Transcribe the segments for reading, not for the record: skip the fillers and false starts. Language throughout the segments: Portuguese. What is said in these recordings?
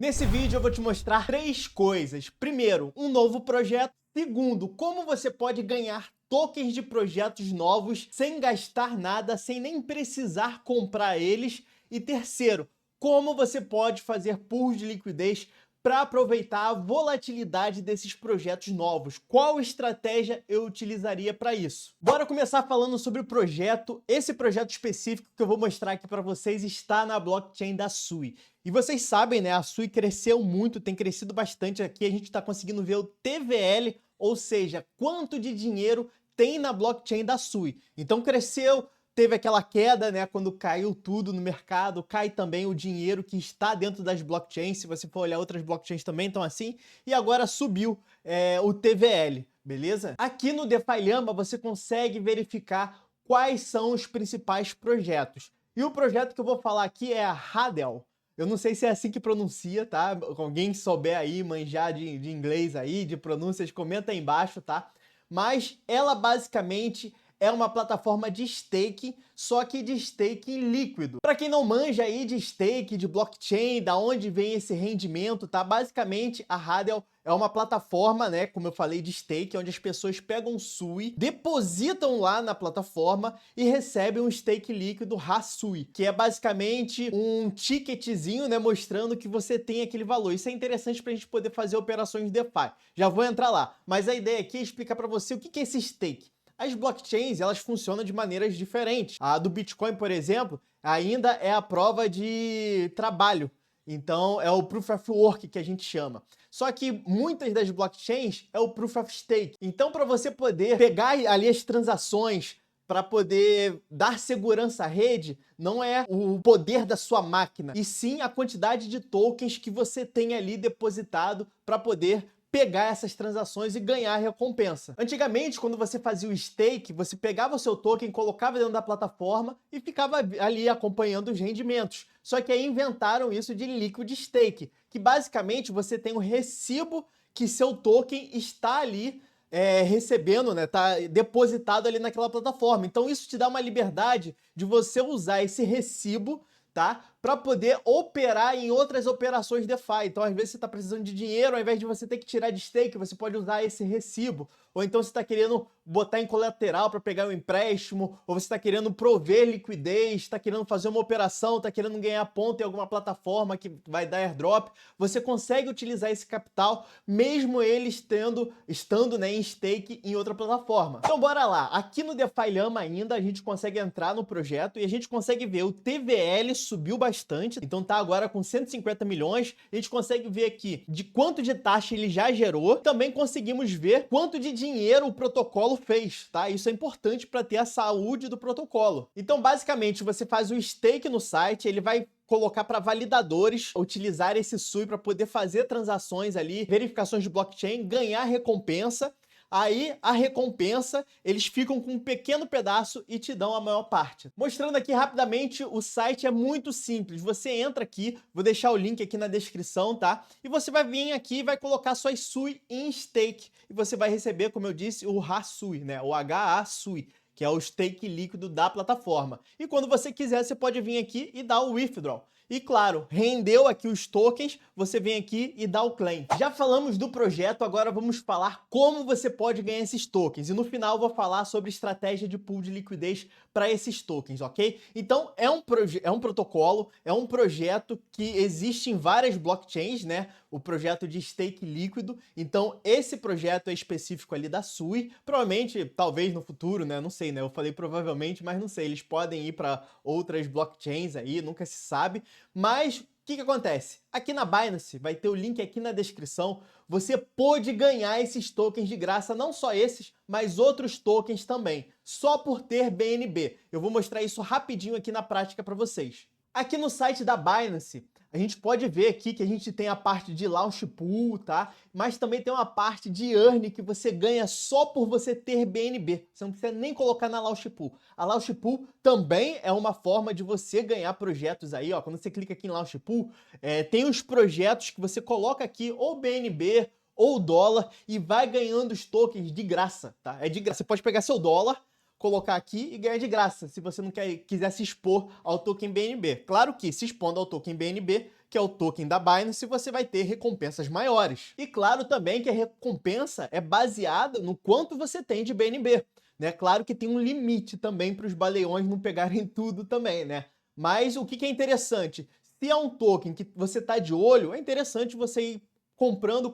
Nesse vídeo eu vou te mostrar três coisas. Primeiro, um novo projeto. Segundo, como você pode ganhar tokens de projetos novos sem gastar nada, sem nem precisar comprar eles. E terceiro, como você pode fazer pools de liquidez para aproveitar a volatilidade desses projetos novos. Qual estratégia eu utilizaria para isso? Bora começar falando sobre o projeto. Esse projeto específico que eu vou mostrar aqui para vocês está na blockchain da Sui. E vocês sabem, né? A Sui cresceu muito, tem crescido bastante aqui. A gente está conseguindo ver o TVL, ou seja, quanto de dinheiro tem na blockchain da Sui. Então cresceu. Teve aquela queda, né, quando caiu tudo no mercado, cai também o dinheiro que está dentro das blockchains, se você for olhar outras blockchains também estão assim, e agora subiu o TVL, beleza? Aqui no DeFi Llama você consegue verificar quais são os principais projetos. E o projeto que eu vou falar aqui é a Hadel. Eu não sei se é assim que pronuncia, tá? Alguém souber aí, manjar de inglês aí, de pronúncias, comenta aí embaixo, tá? Mas ela basicamente é uma plataforma de stake, só que de stake líquido. Para quem não manja aí de stake, de blockchain, da onde vem esse rendimento, tá? Basicamente, a Hadel é uma plataforma, né, como eu falei, de stake, onde as pessoas pegam Sui, depositam lá na plataforma e recebem um stake líquido HaSui, que é basicamente um ticketzinho, né, mostrando que você tem aquele valor. Isso é interessante para a gente poder fazer operações de DeFi. Já vou entrar lá, mas a ideia aqui é explicar para você o que é esse stake. As blockchains, elas funcionam de maneiras diferentes. A do Bitcoin, por exemplo, ainda é a prova de trabalho. Então, é o Proof of Work que a gente chama. Só que muitas das blockchains é o Proof of Stake. Então, para você poder pegar ali as transações, para poder dar segurança à rede, não é o poder da sua máquina, e sim a quantidade de tokens que você tem ali depositado para poder pegar essas transações e ganhar a recompensa. Antigamente, quando você fazia o stake, você pegava o seu token, colocava dentro da plataforma e ficava ali acompanhando os rendimentos. Só que aí inventaram isso de liquid stake, que basicamente você tem um recibo que seu token está ali recebendo, né? Tá depositado ali naquela plataforma. Então isso te dá uma liberdade de você usar esse recibo, tá? Para poder operar em outras operações DeFi. Então, às vezes, você está precisando de dinheiro, ao invés de você ter que tirar de stake, você pode usar esse recibo. Ou então, você está querendo botar em colateral para pegar um empréstimo, ou você está querendo prover liquidez, está querendo fazer uma operação, está querendo ganhar ponto em alguma plataforma que vai dar airdrop. Você consegue utilizar esse capital, mesmo ele estando, né, em stake em outra plataforma. Então, bora lá. Aqui no DeFi Llama ainda, a gente consegue entrar no projeto e a gente consegue ver o TVL subiu bastante, então tá agora com 150 milhões. A gente consegue ver aqui de quanto de taxa ele já gerou. Também conseguimos ver quanto de dinheiro o protocolo fez, tá? Isso é importante para ter a saúde do protocolo. Então, basicamente, você faz o stake no site, ele vai colocar para validadores utilizar esse Sui para poder fazer transações ali, verificações de blockchain, ganhar recompensa. Aí, a recompensa, eles ficam com um pequeno pedaço e te dão a maior parte. Mostrando aqui rapidamente, o site é muito simples. Você entra aqui, vou deixar o link aqui na descrição, tá? E você vai vir aqui e vai colocar suas Sui em stake. E você vai receber, como eu disse, o HaSui, né? O HaSui, que é o stake líquido da plataforma. E quando você quiser, você pode vir aqui e dar o withdraw. E claro, rendeu aqui os tokens, você vem aqui e dá o claim. Já falamos do projeto, agora vamos falar como você pode ganhar esses tokens. E no final eu vou falar sobre estratégia de pool de liquidez para esses tokens, ok? Então é um protocolo, é um projeto que existe em várias blockchains, né? O projeto de stake líquido. Então esse projeto é específico ali da Sui. Provavelmente, talvez no futuro, né? Não sei, né? Eu falei provavelmente, mas não sei. Eles podem ir para outras blockchains aí, nunca se sabe. Mas o que acontece? Aqui na Binance, vai ter o link aqui na descrição, você pode ganhar esses tokens de graça, não só esses, mas outros tokens também, só por ter BNB. Eu vou mostrar isso rapidinho aqui na prática para vocês. Aqui no site da Binance, a gente pode ver aqui que a gente tem a parte de Launch Pool, tá? Mas também tem uma parte de Earn que você ganha só por você ter BNB. Você não precisa nem colocar na Launch Pool. A Launch Pool também é uma forma de você ganhar projetos aí, ó. Quando você clica aqui em Launch Pool, tem os projetos que você coloca aqui, ou BNB, ou dólar, e vai ganhando os tokens de graça, tá? É de graça. Você pode pegar seu dólar, colocar aqui e ganhar de graça, se você não quiser se expor ao token BNB. Claro que se expondo ao token BNB, que é o token da Binance, você vai ter recompensas maiores. E claro também que a recompensa é baseada no quanto você tem de BNB, né? Claro que tem um limite também para os baleões não pegarem tudo também, né? Mas o que é interessante? Se é um token que você está de olho, é interessante você ir comprando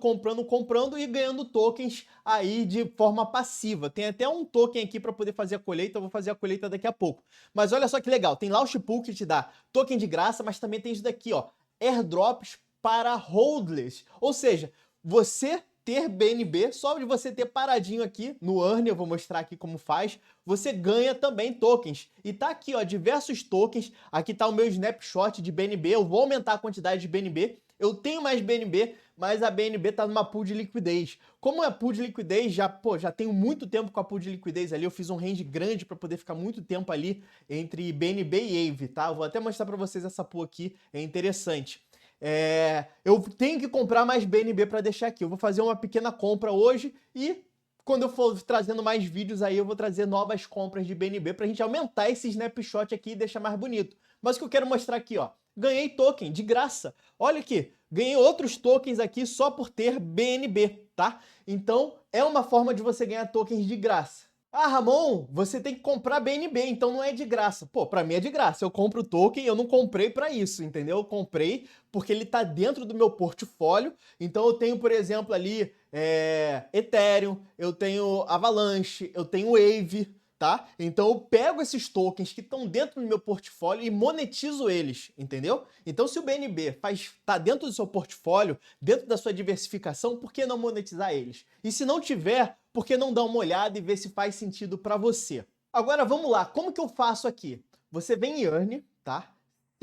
e ganhando tokens aí de forma passiva. Tem até um token aqui para poder fazer a colheita, eu vou fazer a colheita daqui a pouco. Mas olha só que legal, tem lá o Launchpool que te dá token de graça, mas também tem isso daqui, ó, airdrops para holders. Ou seja, você ter BNB, só de você ter paradinho aqui no Earn, eu vou mostrar aqui como faz, você ganha também tokens. E tá aqui, ó, diversos tokens. Aqui tá o meu snapshot de BNB, eu vou aumentar a quantidade de BNB. Eu tenho mais BNB, mas a BNB tá numa pool de liquidez. Como é pool de liquidez, já tenho muito tempo com a pool de liquidez ali, eu fiz um range grande para poder ficar muito tempo ali entre BNB e AVE, tá? Eu vou até mostrar para vocês essa pool aqui, é interessante. Eu tenho que comprar mais BNB para deixar aqui. Eu vou fazer uma pequena compra hoje e quando eu for trazendo mais vídeos aí, eu vou trazer novas compras de BNB pra gente aumentar esse snapshot aqui e deixar mais bonito. Mas o que eu quero mostrar aqui, ó, ganhei token de graça. Olha aqui, ganhei outros tokens aqui só por ter BNB, tá? Então, é uma forma de você ganhar tokens de graça. Ah, Ramon, você tem que comprar BNB, então não é de graça. Pô, pra mim é de graça. Eu compro o token, eu não comprei pra isso, entendeu? Eu comprei porque ele tá dentro do meu portfólio. Então eu tenho, por exemplo, ali Ethereum, eu tenho Avalanche, eu tenho Wave, tá? Então eu pego esses tokens que estão dentro do meu portfólio e monetizo eles, entendeu? Então se o BNB tá dentro do seu portfólio, dentro da sua diversificação, por que não monetizar eles? E se não tiver, por que não dar uma olhada e ver se faz sentido para você? Agora vamos lá, como que eu faço aqui? Você vem em Earn, tá?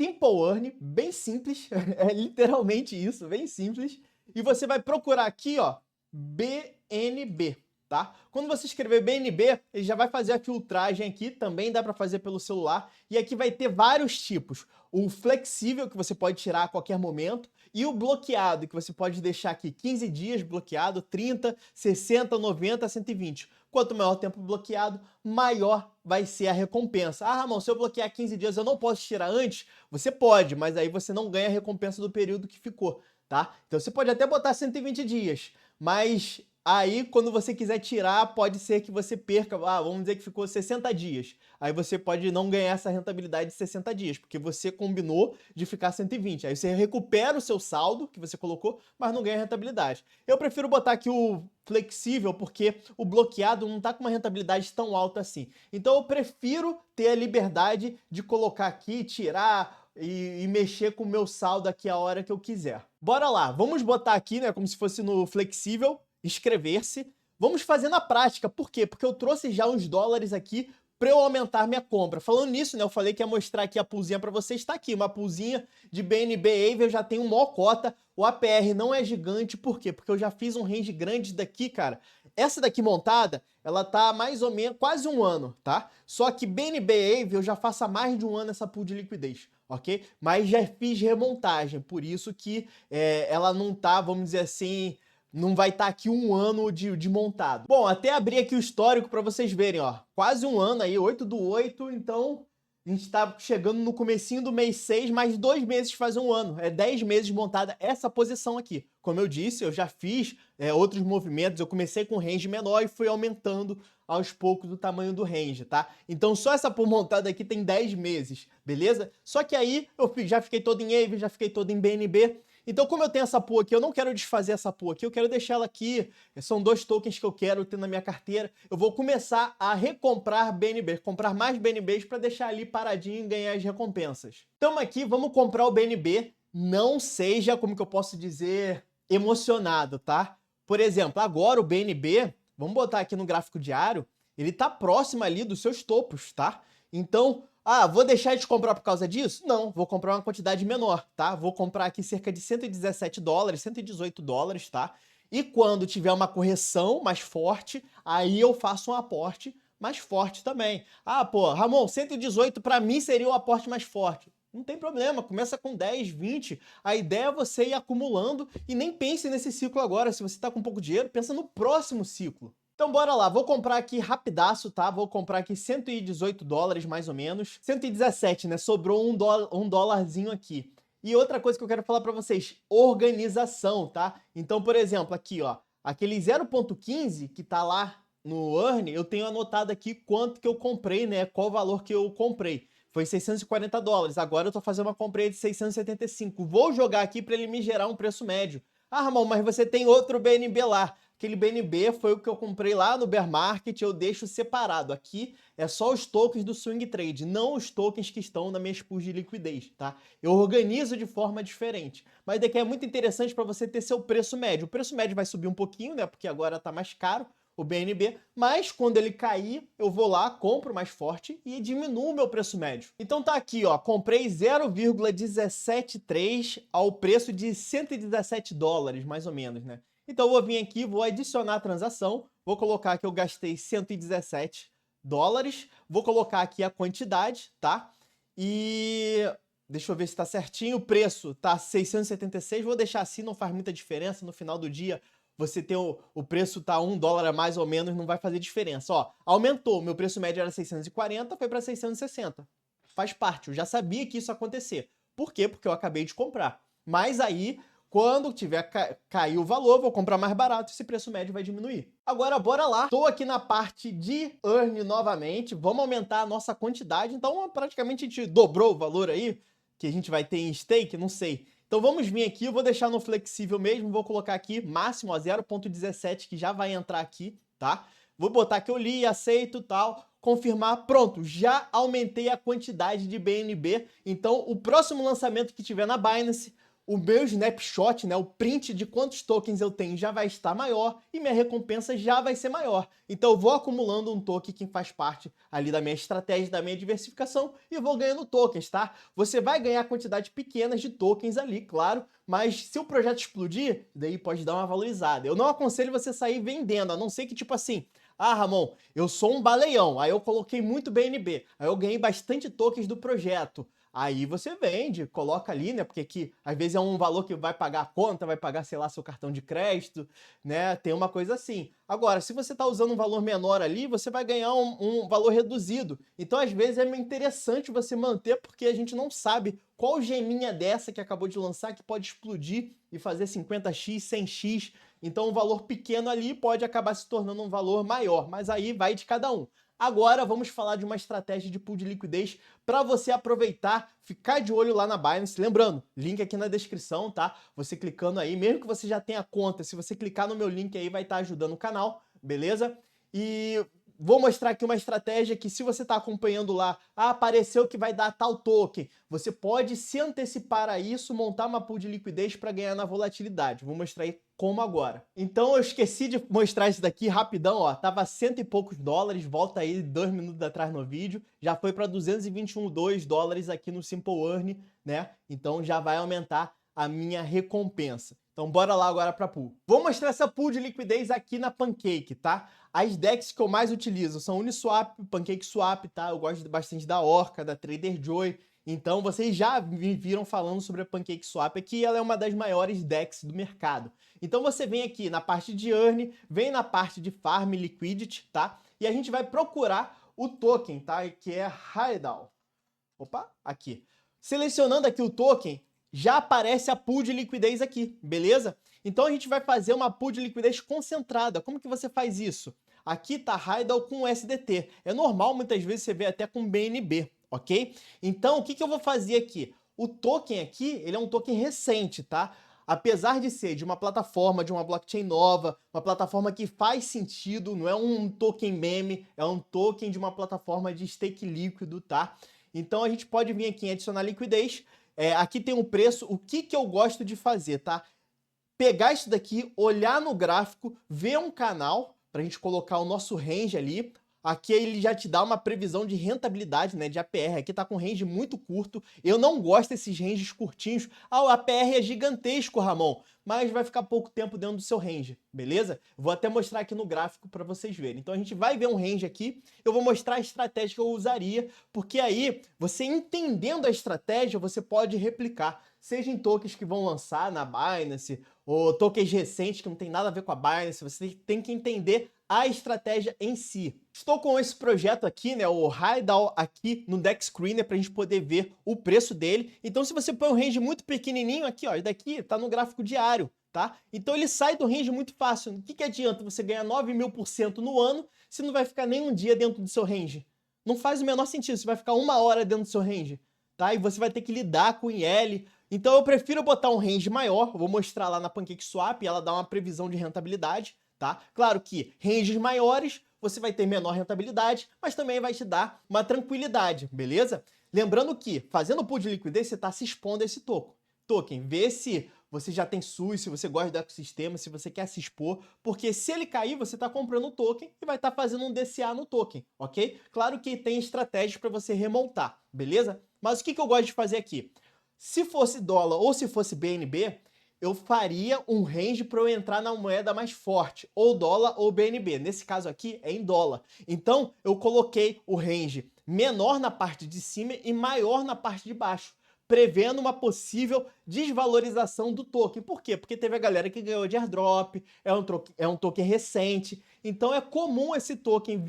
Simple Earn, bem simples, é literalmente isso, bem simples. E você vai procurar aqui, ó, BNB. Tá? Quando você escrever BNB, ele já vai fazer a filtragem aqui, também dá para fazer pelo celular, e aqui vai ter vários tipos. O flexível, que você pode tirar a qualquer momento, e o bloqueado, que você pode deixar aqui 15 dias bloqueado, 30, 60, 90, 120. Quanto maior o tempo bloqueado, maior vai ser a recompensa. Ah, Ramon, se eu bloquear 15 dias, eu não posso tirar antes? Você pode, mas aí você não ganha a recompensa do período que ficou, tá? Então você pode até botar 120 dias, mas aí, quando você quiser tirar, pode ser que você perca, vamos dizer que ficou 60 dias. Aí você pode não ganhar essa rentabilidade de 60 dias, porque você combinou de ficar 120. Aí você recupera o seu saldo que você colocou, mas não ganha rentabilidade. Eu prefiro botar aqui o flexível, porque o bloqueado não está com uma rentabilidade tão alta assim. Então eu prefiro ter a liberdade de colocar aqui, tirar e mexer com o meu saldo aqui a hora que eu quiser. Bora lá, vamos botar aqui, né, como se fosse no flexível, inscrever-se. Vamos fazer na prática. Por quê? Porque eu trouxe já uns dólares aqui para eu aumentar minha compra. Falando nisso, né, eu falei que ia mostrar aqui a poolzinha para vocês. Está aqui, uma poolzinha de BNB AVE, eu já tenho maior cota. O APR não é gigante, por quê? Porque eu já fiz um range grande daqui, cara. Essa daqui montada, ela tá mais ou menos quase um ano, tá? Só que BNB AVE eu já faço há mais de um ano essa pool de liquidez, ok? Mas já fiz remontagem, por isso que ela não tá, vamos dizer assim, não vai estar aqui um ano de montado. Bom, até abrir aqui o histórico para vocês verem, ó. Quase um ano aí, 8/8, então a gente tá chegando no comecinho do mês 6, mais 2 meses faz um ano. É 10 meses montada essa posição aqui. Como eu disse, eu já fiz outros movimentos, eu comecei com range menor e fui aumentando aos poucos o tamanho do range, tá? Então só essa pool montada aqui tem 10 meses, beleza? Só que aí eu já fiquei todo em AVE, já fiquei todo em BNB. Então, como eu tenho essa pool aqui, eu não quero desfazer essa pool aqui, eu quero deixar ela aqui. São 2 tokens que eu quero ter na minha carteira. Eu vou começar a recomprar BNB, comprar mais BNBs para deixar ali paradinho e ganhar as recompensas. Então aqui, vamos comprar o BNB. Não seja, como que eu posso dizer, emocionado, tá? Por exemplo, agora o BNB, vamos botar aqui no gráfico diário, ele tá próximo ali dos seus topos, tá? Então, vou deixar de comprar por causa disso? Não, vou comprar uma quantidade menor, tá? Vou comprar aqui cerca de 117 dólares, 118 dólares, tá? E quando tiver uma correção mais forte, aí eu faço um aporte mais forte também. Ramon, 118 para mim seria o aporte mais forte. Não tem problema, começa com 10, 20. A ideia é você ir acumulando e nem pense nesse ciclo agora. Se você tá com pouco dinheiro, pensa no próximo ciclo. Então bora lá, vou comprar aqui rapidaço, tá? Vou comprar aqui 118 dólares mais ou menos. 117, né? Sobrou um dólarzinho aqui. E outra coisa que eu quero falar para vocês, organização, tá? Então, por exemplo, aqui, ó, aquele 0,15 que tá lá no Earn, eu tenho anotado aqui quanto que eu comprei, né? Qual o valor que eu comprei. Foi $640. Agora eu tô fazendo uma compra de 675. Vou jogar aqui para ele me gerar um preço médio. Ah, Ramon, mas você tem outro BNB lá. Aquele BNB foi o que eu comprei lá no Bear Market, eu deixo separado. Aqui é só os tokens do Swing Trade, não os tokens que estão na minha pools de liquidez, tá? Eu organizo de forma diferente. Mas daqui é muito interessante para você ter seu preço médio. O preço médio vai subir um pouquinho, né? Porque agora tá mais caro o BNB, mas quando ele cair, eu vou lá, compro mais forte e diminuo o meu preço médio. Então tá aqui, ó, comprei 0,173 ao preço de $117, mais ou menos, né? Então eu vou vir aqui, vou adicionar a transação, vou colocar que eu gastei $117, vou colocar aqui a quantidade, tá? E deixa eu ver se tá certinho, o preço tá 676, vou deixar assim, não faz muita diferença, no final do dia você tem o preço tá $1 a mais ou menos, não vai fazer diferença. Ó, aumentou, meu preço médio era 640, foi para 660. Faz parte, eu já sabia que isso ia acontecer. Por quê? Porque eu acabei de comprar. Mas aí, quando tiver cair o valor, vou comprar mais barato, esse preço médio vai diminuir. Agora, bora lá. Estou aqui na parte de Earn novamente. Vamos aumentar a nossa quantidade. Então, praticamente a gente dobrou o valor aí, que a gente vai ter em stake, não sei. Então vamos vir aqui, eu vou deixar no flexível mesmo, vou colocar aqui máximo a 0,17 que já vai entrar aqui, tá? Vou botar que eu li, aceito, tal, confirmar, pronto, já aumentei a quantidade de BNB. Então o próximo lançamento que tiver na Binance, o meu snapshot, né, o print de quantos tokens eu tenho já vai estar maior e minha recompensa já vai ser maior. Então eu vou acumulando um token que faz parte ali da minha estratégia, da minha diversificação e vou ganhando tokens, tá? Você vai ganhar quantidade pequenas de tokens ali, claro, mas se o projeto explodir, daí pode dar uma valorizada. Eu não aconselho você sair vendendo, a não ser que tipo assim, ah, Ramon, eu sou um baleião, aí eu coloquei muito BNB, aí eu ganhei bastante tokens do projeto. Aí você vende, coloca ali, né? Porque aqui, às vezes é um valor que vai pagar a conta, vai pagar, sei lá, seu cartão de crédito, né? Tem uma coisa assim. Agora, se você está usando um valor menor ali, você vai ganhar um valor reduzido. Então, às vezes, é interessante você manter, porque a gente não sabe qual geminha dessa que acabou de lançar que pode explodir e fazer 50x, 100x. Então, um valor pequeno ali pode acabar se tornando um valor maior, mas aí vai de cada um. Agora vamos falar de uma estratégia de pool de liquidez para você aproveitar, ficar de olho lá na Binance. Lembrando, link aqui na descrição, tá? Você clicando aí, mesmo que você já tenha conta, se você clicar no meu link aí vai estar ajudando o canal, beleza? E vou mostrar aqui uma estratégia que se você está acompanhando lá, apareceu que vai dar tal token, você pode se antecipar a isso, montar uma pool de liquidez para ganhar na volatilidade. Vou mostrar aí como agora. Então eu esqueci de mostrar isso daqui rapidão, ó, tava $100 e poucos, volta aí 2 minutos atrás no vídeo, já foi para $221 aqui no Simple Earn, né? Então já vai aumentar a minha recompensa. Então bora lá agora para pool. Vou mostrar essa pool de liquidez aqui na Pancake, tá? As DEX que eu mais utilizo são Uniswap, PancakeSwap, tá? Eu gosto bastante da Orca, da Traderjoy. Então vocês já me viram falando sobre a PancakeSwap aqui, ela é uma das maiores DEX do mercado. Então você vem aqui na parte de Earn, vem na parte de Farm Liquidity, tá? E a gente vai procurar o token, tá? Que é Haidal. Opa, aqui. Selecionando aqui o token, já aparece a pool de liquidez aqui, beleza? Então a gente vai fazer uma pool de liquidez concentrada. Como que você faz isso? Aqui tá Haidal com SDT. É normal, muitas vezes você vê até com BNB, ok? Então o que eu vou fazer aqui? O token aqui, ele é um token recente, tá? Apesar de ser de uma plataforma, de uma blockchain nova, uma plataforma que faz sentido, não é um token meme, é um token de uma plataforma de stake líquido, tá? Então a gente pode vir aqui em adicionar liquidez. Aqui tem um preço. O que eu gosto de fazer, tá? Pegar isso daqui, olhar no gráfico, ver um canal para a gente colocar o nosso range ali. Aqui ele já te dá uma previsão de rentabilidade, né, de APR. Aqui tá com range muito curto. Eu não gosto desses ranges curtinhos. Ah, o APR é gigantesco, Ramon, mas vai ficar pouco tempo dentro do seu range, beleza? Vou até mostrar aqui no gráfico para vocês verem. Então a gente vai ver um range aqui. Eu vou mostrar a estratégia que eu usaria, porque aí, você entendendo a estratégia, você pode replicar, seja em tokens que vão lançar na Binance, ou tokens recentes que não tem nada a ver com a Binance. Você tem que entender a estratégia em si. Estou com esse projeto aqui, né, o Hideout aqui no Deck Screener para a gente poder ver o preço dele. Então, se você põe um range muito pequenininho aqui, ó, daqui tá no gráfico diário, tá? Então ele sai do range muito fácil. O que adianta você ganhar 9.000% no ano se não vai ficar nem um dia dentro do seu range? Não faz o menor sentido, você vai ficar 1 hora dentro do seu range, tá? E você vai ter que lidar com IL. Então eu prefiro botar um range maior, vou mostrar lá na PancakeSwap, ela dá uma previsão de rentabilidade, tá? Claro que ranges maiores você vai ter menor rentabilidade, mas também vai te dar uma tranquilidade, beleza? Lembrando que, fazendo pool de liquidez, você está se expondo a esse token. Vê se você já tem SUS, se você gosta do ecossistema, se você quer se expor, porque se ele cair, você está comprando o token e vai estar fazendo um DCA no token, ok? Claro que tem estratégias para você remontar, beleza? Mas o que eu gosto de fazer aqui? Se fosse dólar ou se fosse BNB, eu faria um range para eu entrar na moeda mais forte, ou dólar ou BNB. Nesse caso aqui é em dólar. Então eu coloquei o range menor na parte de cima e maior na parte de baixo, prevendo uma possível desvalorização do token. Por quê? Porque teve a galera que ganhou de airdrop, é um token recente, então é comum esse token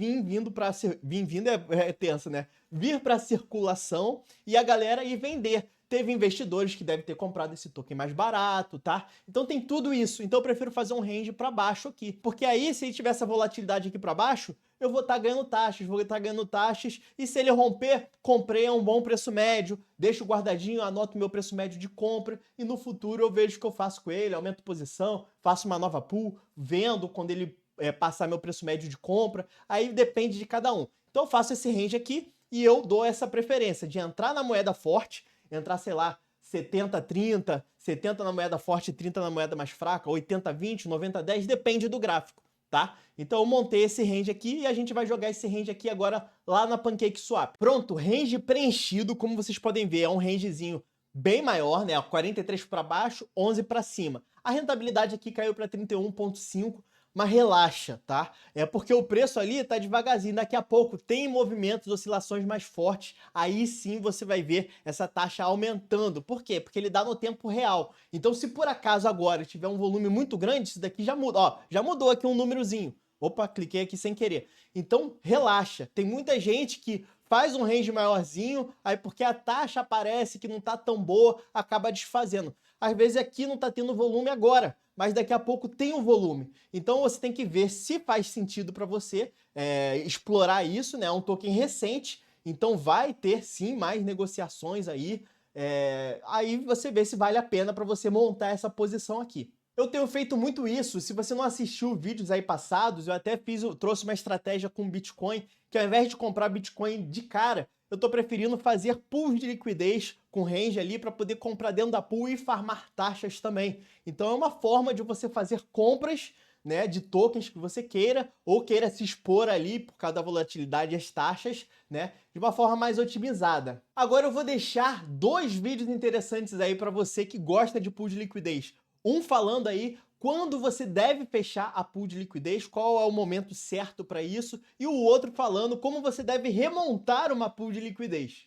tenso, né? Vir para circulação e a galera ir vender. Teve investidores que devem ter comprado esse token mais barato, tá? Então tem tudo isso. Então eu prefiro fazer um range para baixo aqui. Porque aí, se ele tiver essa volatilidade aqui para baixo, eu vou estar ganhando taxas, e se ele romper, comprei a um bom preço médio, deixo guardadinho, anoto meu preço médio de compra, e no futuro eu vejo o que eu faço com ele, aumento posição, faço uma nova pool, vendo quando ele passar meu preço médio de compra, aí depende de cada um. Então eu faço esse range aqui, e eu dou essa preferência de entrar na moeda forte, entrar, sei lá, 70-30, 70 na moeda forte e 30 na moeda mais fraca, 80-20, 90-10, depende do gráfico, tá? Então eu montei esse range aqui e a gente vai jogar esse range aqui agora lá na PancakeSwap. Pronto, range preenchido, como vocês podem ver, é um rangezinho bem maior, né? 43 para baixo, 11 para cima. A rentabilidade aqui caiu para 31,5, mas relaxa, tá? É porque o preço ali tá devagarzinho, daqui a pouco tem movimentos, oscilações mais fortes, aí sim você vai ver essa taxa aumentando. Por quê? Porque ele dá no tempo real. Então se por acaso agora tiver um volume muito grande, isso daqui já muda, ó, já mudou aqui um númerozinho. Opa, cliquei aqui sem querer. Então relaxa, tem muita gente que faz um range maiorzinho, aí porque a taxa aparece que não tá tão boa, acaba desfazendo. Às vezes aqui não tá tendo volume agora, mas daqui a pouco tem um volume. Então você tem que ver se faz sentido para você explorar isso, né? É um token recente, então vai ter sim mais negociações aí. Aí você vê se vale a pena para você montar essa posição aqui. Eu tenho feito muito isso. Se você não assistiu vídeos aí passados, eu até trouxe uma estratégia com Bitcoin, que ao invés de comprar Bitcoin de cara, eu tô preferindo fazer pools de liquidez com range ali para poder comprar dentro da pool e farmar taxas também. Então é uma forma de você fazer compras, né, de tokens que você queira ou queira se expor ali por causa da volatilidade e as taxas, né, de uma forma mais otimizada. Agora eu vou deixar 2 vídeos interessantes aí para você que gosta de pool de liquidez. Um falando aí quando você deve fechar a pool de liquidez, qual é o momento certo para isso, e o outro falando como você deve remontar uma pool de liquidez.